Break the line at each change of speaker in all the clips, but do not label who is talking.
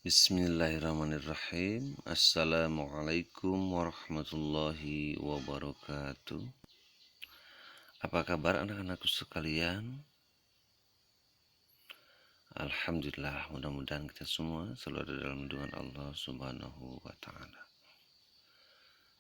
Bismillahirrahmanirrahim. Assalamualaikum warahmatullahi wabarakatuh. Apa kabar anak-anakku sekalian? Alhamdulillah, mudah-mudahan kita semua selalu ada dalam lindungan Allah Subhanahu wa Ta'ala.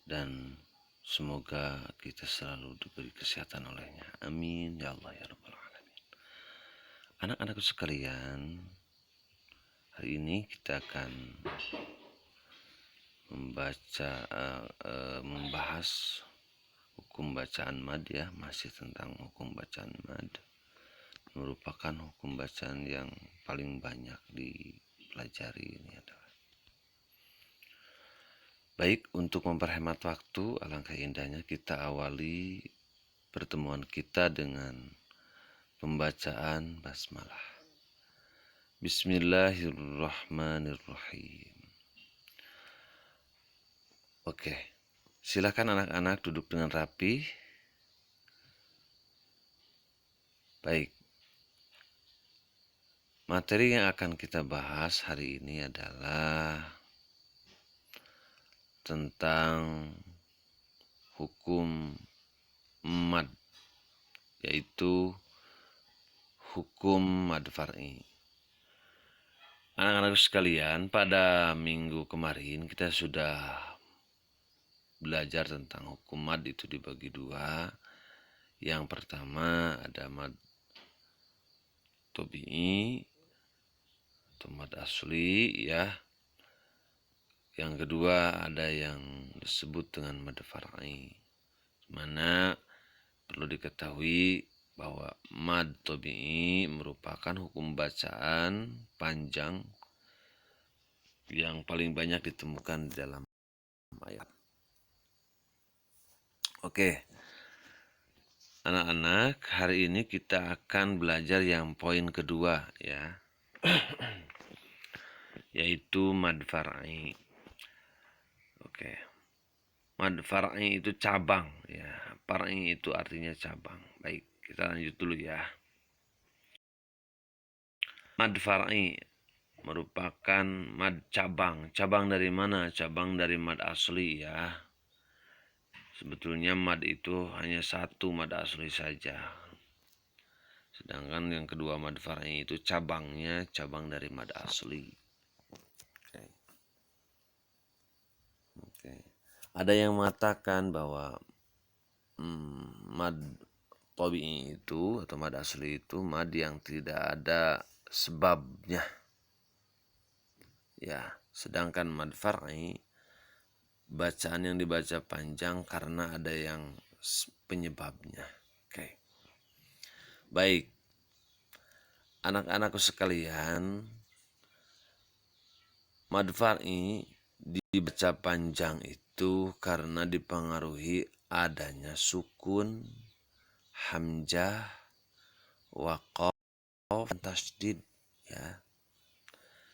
Dan semoga kita selalu diberi kesehatan olehnya. Amin ya Allah ya Rabbal Alamin. Anak-anakku sekalian, hari ini kita akan membahas hukum bacaan mad ya, masih tentang hukum bacaan mad. Merupakan hukum bacaan yang paling banyak dipelajari ini adalah. Baik, untuk memperhemat waktu, alangkah indahnya kita awali pertemuan kita dengan pembacaan basmalah. Bismillahirrahmanirrahim. Oke, silakan anak-anak duduk dengan rapi. Baik, materi yang akan kita bahas hari ini adalah tentang hukum mad, yaitu hukum mad far'i. Anak-anak sekalian, pada minggu kemarin kita sudah belajar tentang hukum mad itu dibagi dua. Yang pertama ada mad tabi'i atau mad asli ya. Yang kedua ada yang disebut dengan mad far'i. Mana perlu diketahui bahwa mad tabi'i merupakan hukum bacaan panjang yang paling banyak ditemukan di dalam ayat. Oke, anak-anak, hari ini kita akan belajar yang poin kedua ya, yaitu mad far'i. Oke, mad far'i itu cabang ya, far'i itu artinya cabang. Baik, kita lanjut dulu ya. Mad far'i merupakan mad cabang. Cabang dari mana? Cabang dari mad asli ya. Sebetulnya mad itu hanya satu mad asli saja. Sedangkan yang kedua mad far'i itu cabangnya, cabang dari mad asli. Oke. Ada yang mengatakan bahwa mad tabi'i itu atau mad asli itu mad yang tidak ada sebabnya. Ya, sedangkan mad far'i bacaan yang dibaca panjang karena ada yang penyebabnya. Oke. Baik. Anak-anakku sekalian, mad far'i dibaca panjang itu karena dipengaruhi adanya sukun, hamzah, waqaf, dan tasdid ya.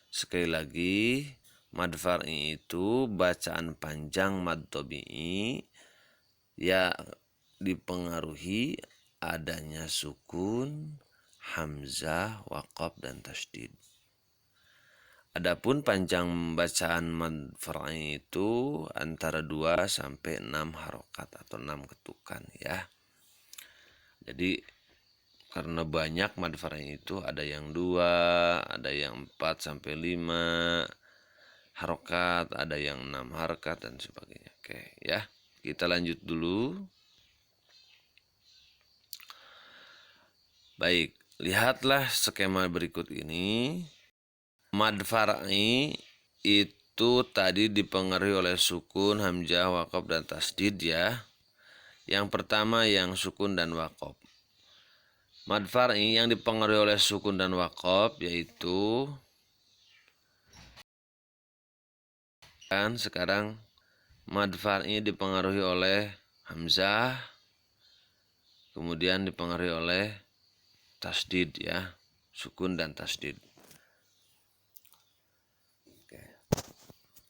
Sekali lagi, mad far'i itu bacaan panjang mad tabi'i ya dipengaruhi adanya sukun, hamzah, waqaf, dan tasdid. Adapun panjang bacaan mad far'i itu antara 2 sampai 6 harokat atau 6 ketukan ya. Jadi karena banyak mad far'i itu ada yang 2, ada yang 4 sampai 5 harokat, ada yang 6 harokat dan sebagainya. Oke ya, kita lanjut dulu. Baik, lihatlah skema berikut ini. Mad far'i itu tadi dipengaruhi oleh sukun, hamzah, waqaf, dan tasdid ya. Yang pertama yang sukun dan waqaf. Mad far'i yang dipengaruhi oleh sukun dan waqaf yaitu kan sekarang mad far'i dipengaruhi oleh hamzah, kemudian dipengaruhi oleh tasdid ya, sukun dan tasdid.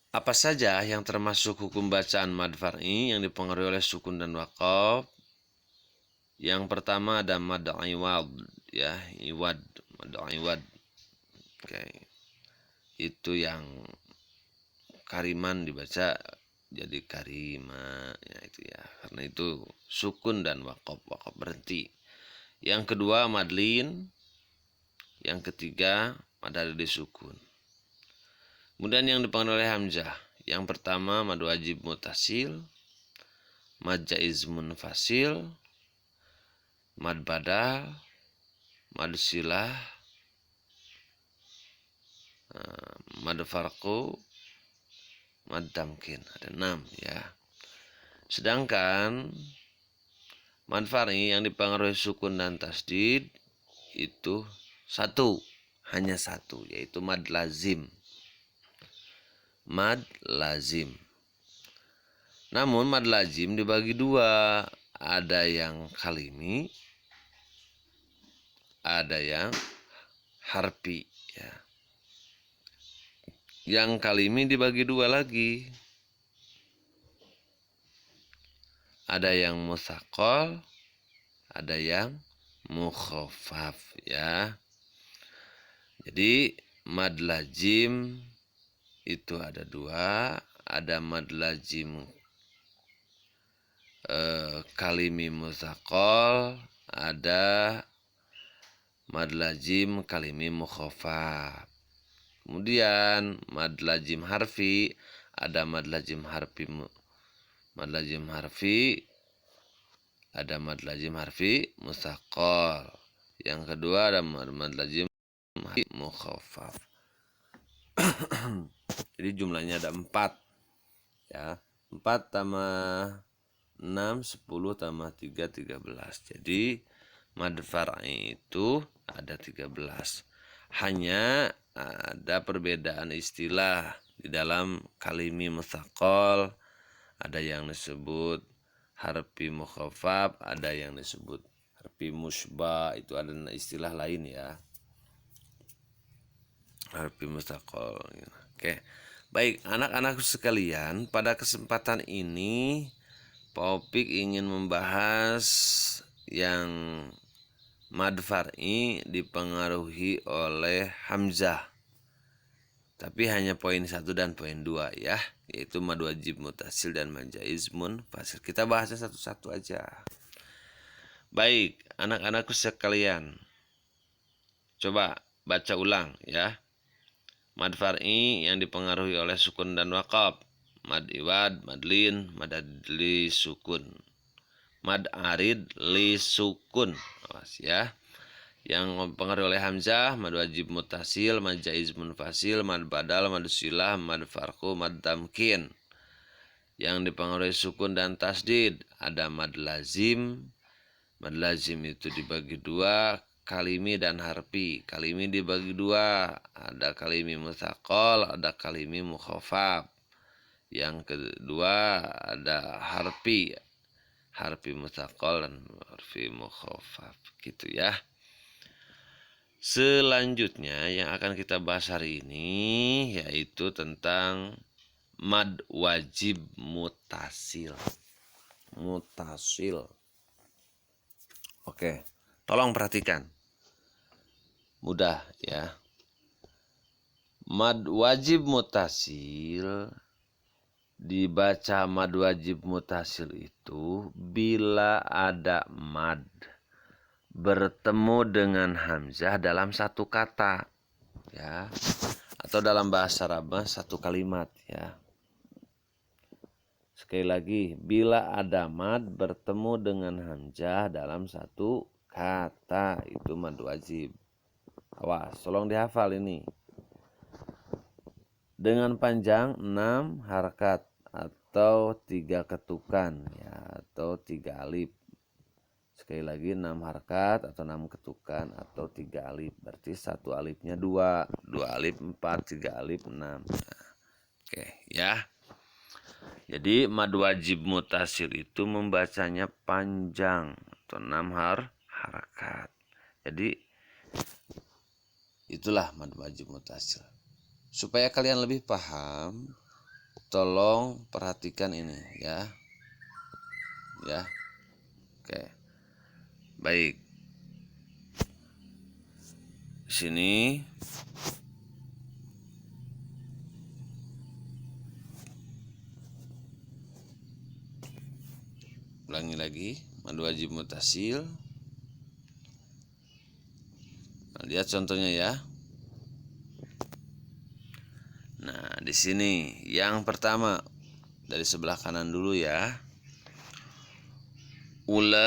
Apa saja yang termasuk hukum bacaan mad far'i yang dipengaruhi oleh sukun dan waqaf? Yang pertama ada mad iwad ya, iwad, mad iwad. Oke. itu yang kariman dibaca jadi karima ya, itu ya, karena itu sukun dan waqaf berhenti. Yang kedua madlin, yang ketiga mad hadadi sukun. Kemudian yang dipengaruhi oleh hamzah, yang pertama mad wajib mutasil, mad jaiz munfasil, mad badal, mad silah, mad farqu, mad tamkin. Ada 6 ya. Sedangkan mad far'i yang dipengaruhi sukun dan tasdid itu hanya satu, yaitu mad lazim. Mad lazim. Namun mad lazim dibagi 2, ada yang kalimi, ada yang harfi ya. Yang kalimi dibagi 2 lagi. Ada yang mutsaqal, ada yang mukhaffaf ya. Jadi mad lazim itu ada 2, ada mad lazim kalimi mutsaqal, ada mad lazim kalimi mukhaffaf. Kemudian mad lazim harfi, ada mad lazim harfi, ada mad lazim harfi mutsaqal. Yang kedua ada mad lazim harfi mukhaffaf. Jadi jumlahnya ada 4 ya. 4 tambah 6, 10 tambah 3, 13. Jadi mad far'i itu ada 13. Hanya ada perbedaan istilah di dalam kalimi mutsaqal, ada yang disebut harfi mukhaffaf, ada yang disebut harfi musbah, itu ada istilah lain ya. Harfi mutsaqal. Oke. Baik, anak-anak sekalian, pada kesempatan ini Pak Opik ingin membahas yang mad far'i dipengaruhi oleh hamzah. Tapi hanya poin 1 dan poin 2 ya, yaitu mad wajib mutasil dan mad jaiz munfasil. Kita bahasnya satu-satu aja. Baik, anak-anakku sekalian, coba baca ulang ya. Mad far'i yang dipengaruhi oleh sukun dan waqaf. Mad iwad, mad lin, mad adli sukun. Mad arid li sukun. Awas ya. Yang dipengaruhi oleh hamzah, mad wajib mutasil, mad jaiz munfasil, mad badal, mad silah, mad farqu, mad tamkin. Yang dipengaruhi sukun dan tasdid, ada mad lazim. Mad lazim itu dibagi 2, kalimi dan harfi. Kalimi dibagi 2, ada kalimi mutsaqal, ada kalimi mukhaffaf. Yang kedua ada harfi mutsaqal dan harfi mukhaffaf gitu ya. Selanjutnya yang akan kita bahas hari ini yaitu tentang mad wajib mutasil. Oke, tolong perhatikan. Mudah ya. Mad wajib mutasil, dibaca mad wajib mutasil itu bila ada mad bertemu dengan hamzah dalam satu kata ya, atau dalam bahasa Arab satu kalimat ya. Sekali lagi, bila ada mad bertemu dengan hamzah dalam satu kata, itu mad wajib. Awas, tolong dihafal ini. Dengan panjang 6 harakat atau 3 ketukan ya, atau 3 alif. Sekali lagi 6 harakat atau 6 ketukan atau 3 alif. Berarti 1 alifnya 2, 2 alif 4, 3 alif 6. Nah, oke ya. Jadi mad wajib mutasil itu membacanya panjang atau 6 harakat. Jadi itulah mad wajib mutasil. Supaya kalian lebih paham, tolong perhatikan ini ya. Ya. Oke. Baik. Di sini lagi, mad wajib mutasil. Nah, lihat contohnya ya. Nah, di sini yang pertama dari sebelah kanan dulu ya. Ulaika,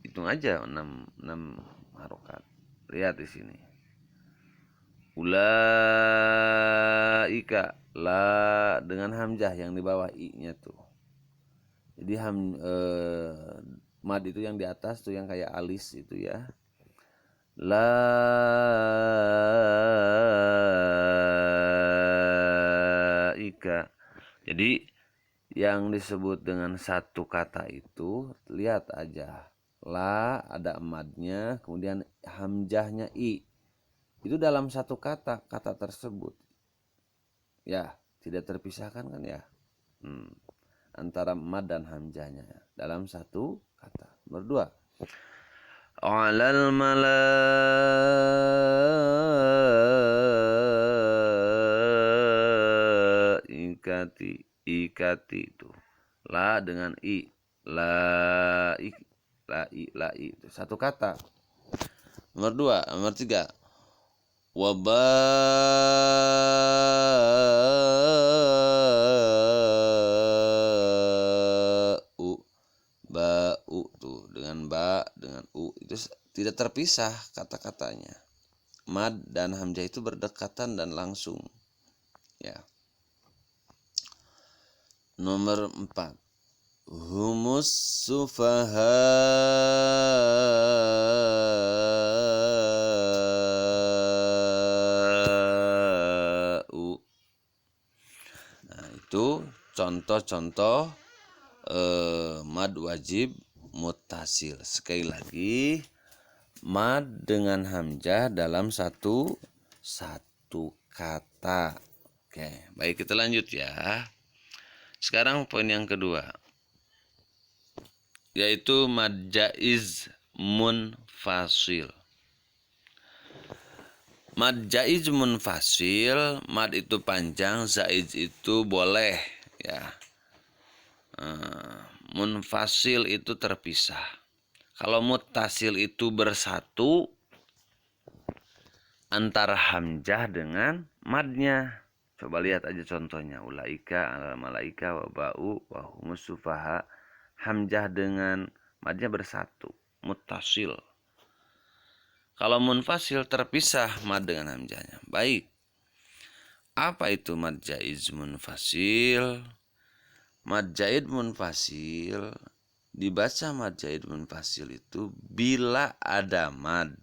hitung aja 6 harokat. Lihat di sini. Ulaika, la dengan hamzah yang di bawah i-nya tuh. Jadi mad itu yang di atas tuh yang kayak alis itu ya. Laika. Jadi yang disebut dengan satu kata itu lihat aja. La ada madnya, kemudian hamzahnya i. Itu dalam satu kata tersebut. Ya, tidak terpisahkan kan ya. Antara mad dan hamzahnya dalam satu kata. Berdua. Alal malaikati, ikati itu la dengan i, la itu satu kata. Nomor 2, nomor 3 ba'u tuh dengan ba dengan u itu tidak terpisah kata-katanya. Mad dan hamzah itu berdekatan dan langsung. Ya. Nomor 4. Humus sufaha itu contoh-contoh mad wajib mutasil. Sekali lagi, mad dengan hamzah dalam satu kata. Oke, baik kita lanjut ya. Sekarang poin yang kedua, yaitu mad jaiz munfasil. Mad jaiz munfasil, mad itu panjang, zaiz itu boleh ya. Munfasil itu terpisah. Kalau mutasil itu bersatu antara hamzah dengan madnya. Coba lihat aja contohnya. Ulaika alal malaika wa ba'u wa humus sufaha. Hamzah dengan madnya bersatu. Mutasil. Kalau munfasil terpisah mad dengan hamzahnya. Baik. Apa itu mad jaiz munfasil? Mad jaiz munfasil, dibaca mad jaiz munfasil itu bila ada mad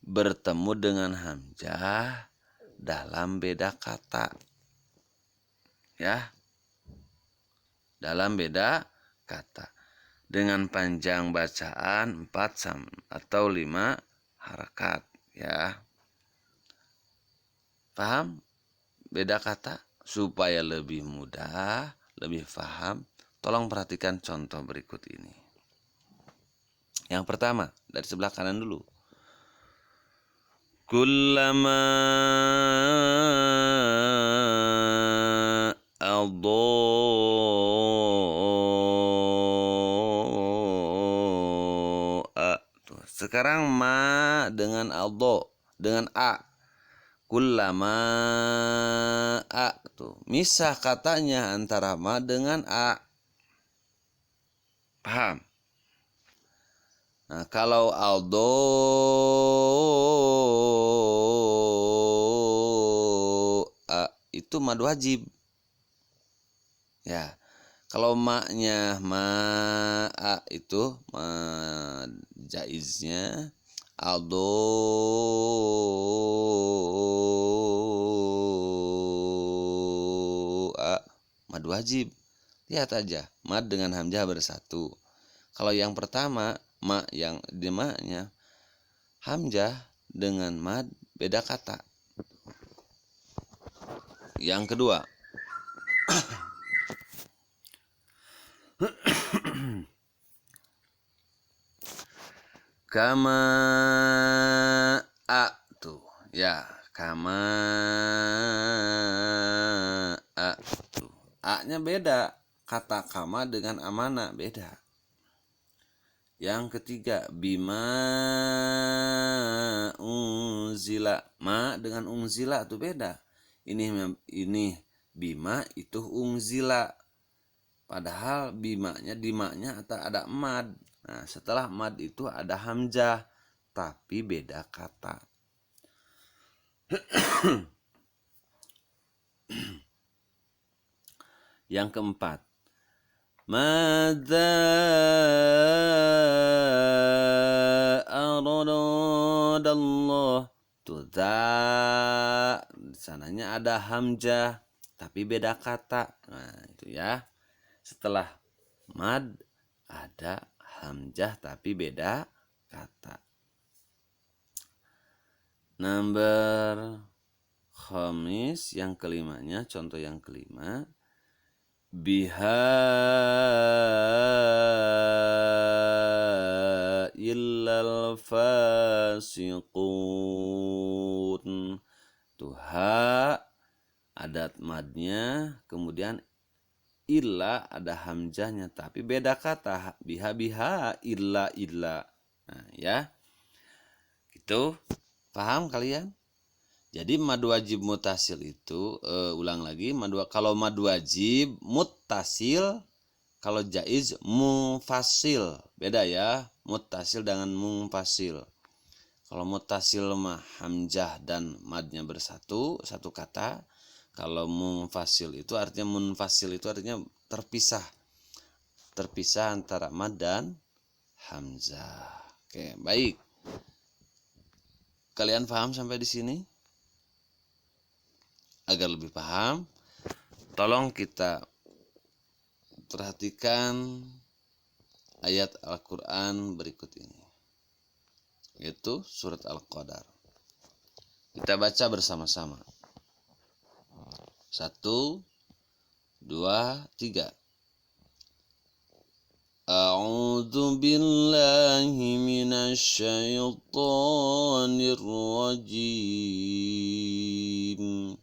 bertemu dengan hamzah dalam beda kata. Ya. Dalam beda kata. Dengan panjang bacaan 4 atau 5 harakat, ya. Paham? Beda kata supaya lebih mudah, lebih paham. Tolong perhatikan contoh berikut ini. Yang pertama, dari sebelah kanan dulu. Kullama sekarang ma dengan aldo dengan a. Kullama a tuh. Misah katanya antara ma dengan a. Paham? Nah, kalau aldo a itu mad wajib. Ya. Kalau maknya ma'a itu jaiznya aldo mad wajib. Lihat aja, mad dengan hamzah bersatu. Kalau yang pertama, ma yang di ma-nya hamzah dengan mad beda kata. Yang kedua, kama a tuh ya, kama A-nya beda. Kata kama dengan amana beda. Yang ketiga, bima unzila. Ma dengan unzila itu beda. Ini bima itu unzila. Padahal bimanya di ma-nya ada mad. Nah, setelah mad itu ada hamzah, tapi beda kata. Yang keempat, madza aradallah. Tuh za, sananya ada hamzah tapi beda kata. Nah, itu ya. Setelah mad ada hamzah tapi beda kata. Number khamis, yang kelimanya, contoh yang kelima, biha illal fasiqun. Tuha adat madnya, kemudian illa ada hamzahnya tapi beda kata. Biha illa. Nah, ya. Gitu. Paham kalian? Jadi mad wajib mutasil itu ulang lagi, kalau mad wajib mutasil, kalau jaiz munfasil. Beda ya, mutasil dengan munfasil. Kalau mutasil mah hamzah dan madnya bersatu, satu kata. Kalau munfasil itu artinya terpisah. Terpisah antara mad dan hamzah. Oke, baik. Kalian paham sampai di sini? Agar lebih paham, tolong kita perhatikan ayat Al-Quran berikut ini, yaitu surat Al-Qadar. Kita baca bersama-sama. 1, 2, 3. A'udzu billahi minasy syaithanir rajim.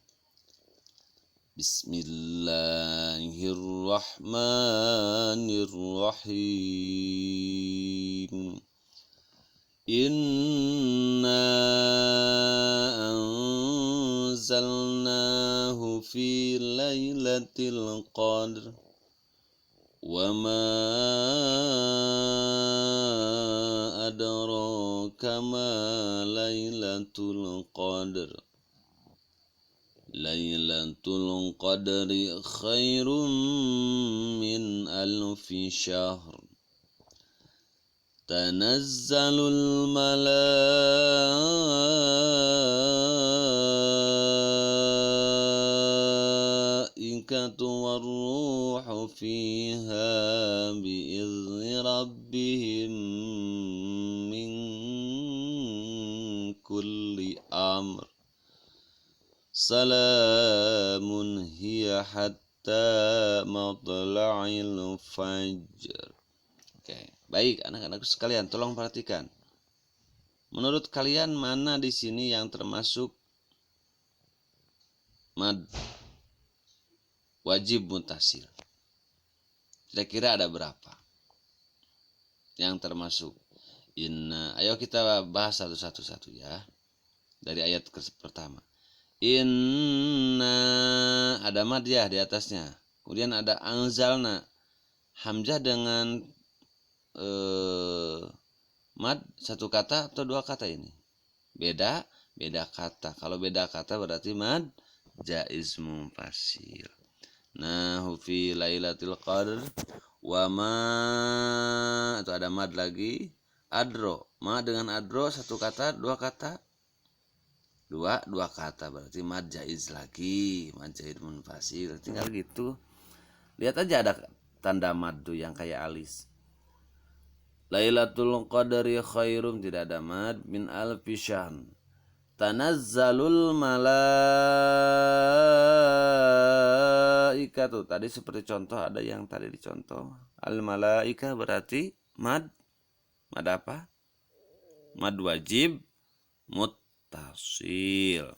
Bismillahirrahmanirrahim. Inna anzalnahu fi lailatul qadr wa ma adraka ma lailatul qadr. Lailatul qadri khairun min alfi syahr. Tanazzalul malaikatu warruhu fiha biizni rabbihim min kulli amr. Salamun hiya hatta matla'il fajr. Oke, baik anak-anakku sekalian, tolong perhatikan. Menurut kalian mana di sini yang termasuk mad wajib mutasil? Kira-kira ada berapa yang termasuk? Inna, ayo kita bahas satu-satu ya. Dari ayat pertama. Inna, ada mad ya di atasnya. Kemudian ada anzalna, hamzah dengan mad satu kata atau dua kata ini? Beda kata. Kalau beda kata berarti mad jaiz munfasil. Nah, fi lailatul qadr wa ma, itu ada mad lagi. Adro, ma dengan adro satu kata, dua kata. Dua kata berarti mad jaiz lagi, mad jaiz munfasil. Tinggal gitu. Lihat aja ada tanda mad tuh yang kayak alis. Lailatul qadri khairum, tidak ada mad, min alfi syahr. Tanazzalul malaikatu, tadi seperti contoh ada yang tadi dicontoh. Al malaika berarti mad apa? Mad wajib muttasil.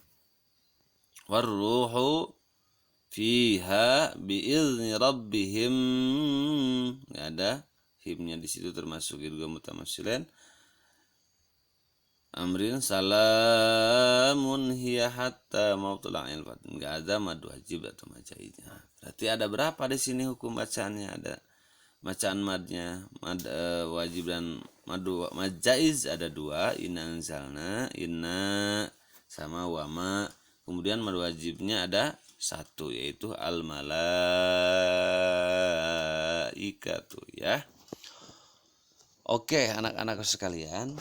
Warruhu fiha biizni rabbihim, nggak ada himnya di situ, termasuk idgham mutamatsilin. Amrin salamun hiya hatta mautula'il fatin, nggak ada mad wajib atau mad jaiznya. Berarti ada berapa di sini hukum bacaannya? Ada bacaan madnya, mad wajib dan mad jaiz ada dua, inna anzalna, inna sama wama. Kemudian mad wajibnya ada satu, yaitu al malaikatu ya. Oke, anak-anak sekalian,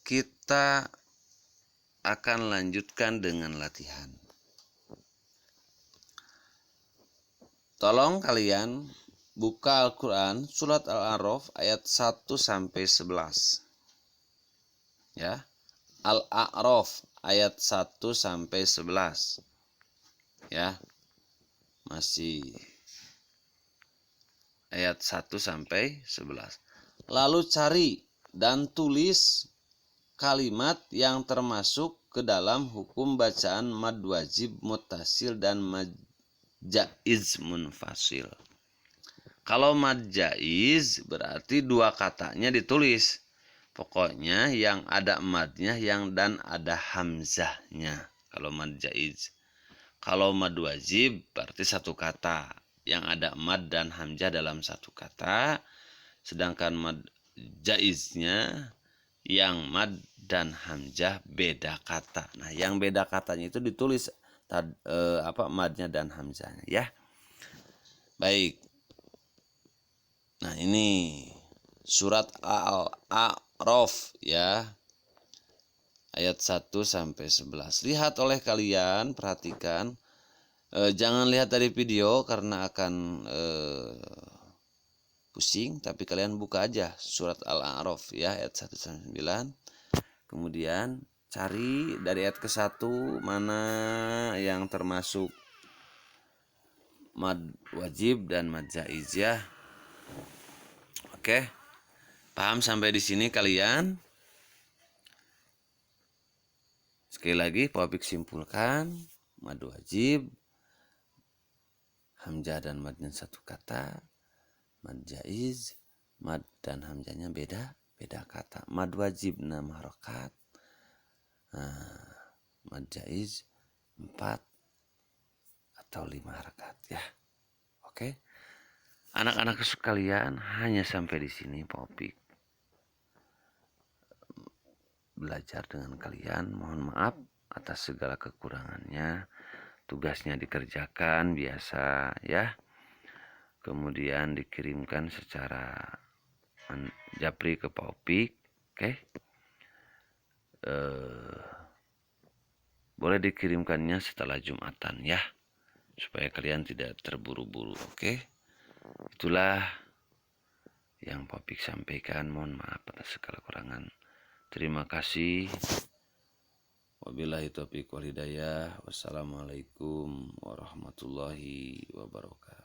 kita akan lanjutkan dengan latihan. Tolong kalian buka Al-Quran surat Al-A'raf ayat 1 sampai 11. Ya. Al-A'raf ayat 1 sampai 11. Ya. Masih ayat 1 sampai 11. Lalu cari dan tulis kalimat yang termasuk ke dalam hukum bacaan mad wajib muttasil dan mad jaiz munfasil. Kalau mad jaiz berarti dua katanya ditulis. Pokoknya yang ada madnya yang dan ada hamzahnya. Kalau mad jaiz. Kalau mad wajib berarti satu kata yang ada mad dan hamzah dalam satu kata. Sedangkan mad jaiznya yang mad dan hamzah beda kata. Nah, yang beda katanya itu ditulis madnya dan hamzahnya ya. Baik. Nah, ini surat Al-A'raf ya. Ayat 1 sampai 11. Lihat oleh kalian, perhatikan. Jangan lihat dari video karena akan pusing, tapi kalian buka aja surat Al-A'raf ya, ayat 1 sampai 9. Kemudian cari dari ayat ke-1 mana yang termasuk mad wajib dan mad jaiz ya. Oke. Paham sampai di sini kalian? Sekali lagi Pak simpulkan, mad wajib hamzah dan madnya satu kata, mad jaiz mad dan hamzahnya beda kata. Mad wajib 6 harokat, mad jaiz 4 atau 5 harokat ya. Oke. Anak-anak sekalian, hanya sampai di sini Pak Opik belajar dengan kalian. Mohon maaf atas segala kekurangannya. Tugasnya dikerjakan biasa ya. Kemudian dikirimkan secara japri ke Pak Opik. Oke. Boleh dikirimkannya setelah Jumatan ya, supaya kalian tidak terburu-buru. Oke. Itulah yang Pak Opik sampaikan. Mohon maaf atas segala kekurangan. Terima kasih. Wabillahi taufiq wal hidayah. Wassalamualaikum warahmatullahi wabarakatuh.